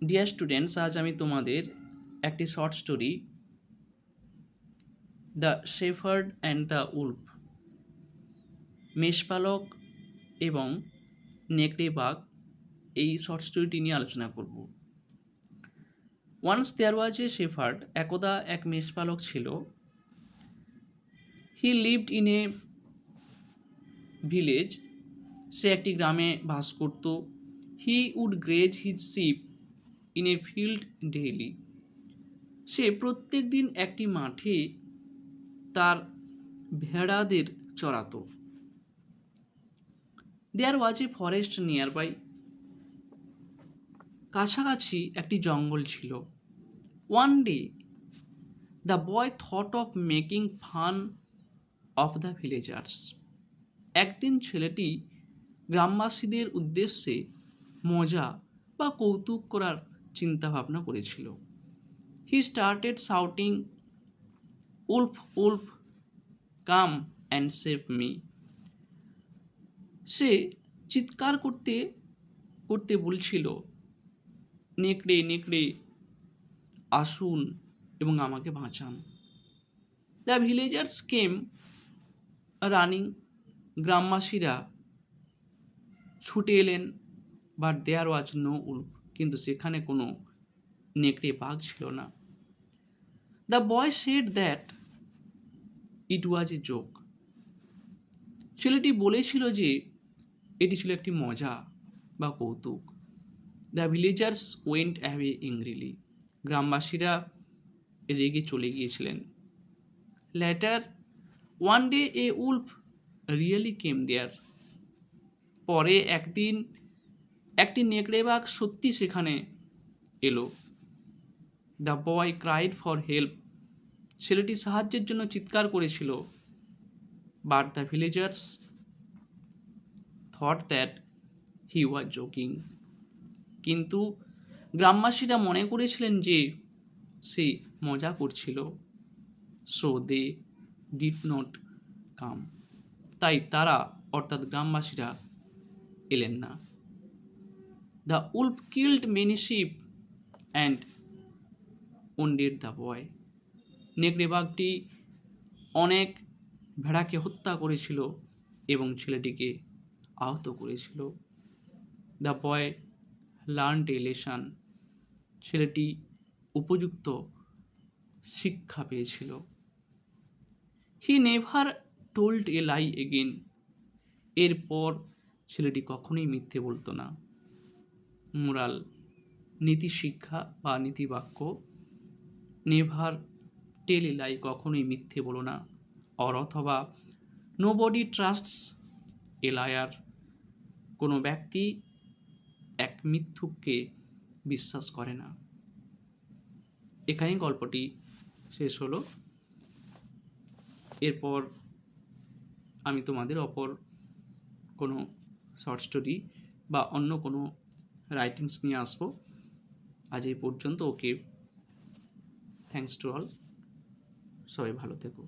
Dear students, আজ আমি তোমাদের একটি short story the shepherd and the wolf, মেষপালক এবং নেকড়ে বাঘ, এই শর্ট স্টোরিটি নিয়ে আলোচনা করব। Once there was A shepherd, একদা এক মেষপালক ছিল। He lived in a village, সে একটি গ্রামে বাস করত। He would graze his sheep in a field daily, সে প্রত্যেক দিন একটি মাঠে তার ভেড়াদের চড়াতো। There was a forest near by, কাছাকাছি একটি জঙ্গল ছিল। One day the boy thought of making fun of the villagers, একদিন ছেলেটি গ্রামবাসীদের উদ্দেশ্যে মজা বা কৌতুক করার চিন্তা ভাবনা করেছিল। He started shouting, wolf wolf come and save me, সে চিৎকার করতে করতে বলছিল, নেকড়ে নেকড়ে আসুন এবং আমাকে বাঁচান। দ্য ভিলেজার্স কেম রানিং, গ্রামবাসীরা ছুটে এলেন। But there was no wolf, কিন্তু সেখানে কোনো নেকড়ে বাঘ ছিল না। The boy said that it was a joke, ছেলেটি বলেছিল যে এটি ছিল একটি মজা বা কৌতুক। The villagers went away angrily, গ্রামবাসীরা রেগে চলে গিয়েছিলেন। Later one day a wolf really came there, পরে একদিন একটি নেকড়ে বাঘ সত্যি সেখানে এলো। The boy cried for help, ছেলেটি সাহায্যের জন্য চিৎকার করেছিল। But the villagers thought that he was joking, কিন্তু গ্রামবাসীরা মনে করেছিলেন যে সে মজা করছিল। So they did not come, তাই তারা অর্থাৎ গ্রামবাসীরা এলেন না। The wolf killed many sheep and wounded the boy, নেকড়ে বাঘটি অনেক ভেড়াকে হত্যা করেছিল এবং ছেলেটিকে আহত করেছিল। The boy learned a lesson, ছেলেটি উপযুক্ত শিক্ষা পেয়েছিল। He never told a lie again, এরপর ছেলেটি কখনোই মিথ্যে বলতো না। মোরাল, নীতি শিক্ষা বা নীতিবাক্য, নেভার টেল এ লাই, কখনোই মিথ্যে বলো না। অথবা no body trusts a liar, কোনো ব্যক্তি এক মিথ্যুককে বিশ্বাস করে না। এখানেই গল্পটি শেষ হলো। এরপর আমি তোমাদের অপর কোনো শর্ট স্টোরি বা অন্য কোনো রাইটিংস নিয়ে আসবো। আজ এই পর্যন্ত। ওকে, থ্যাঙ্কস টু অল, সবাই ভালো থেকো।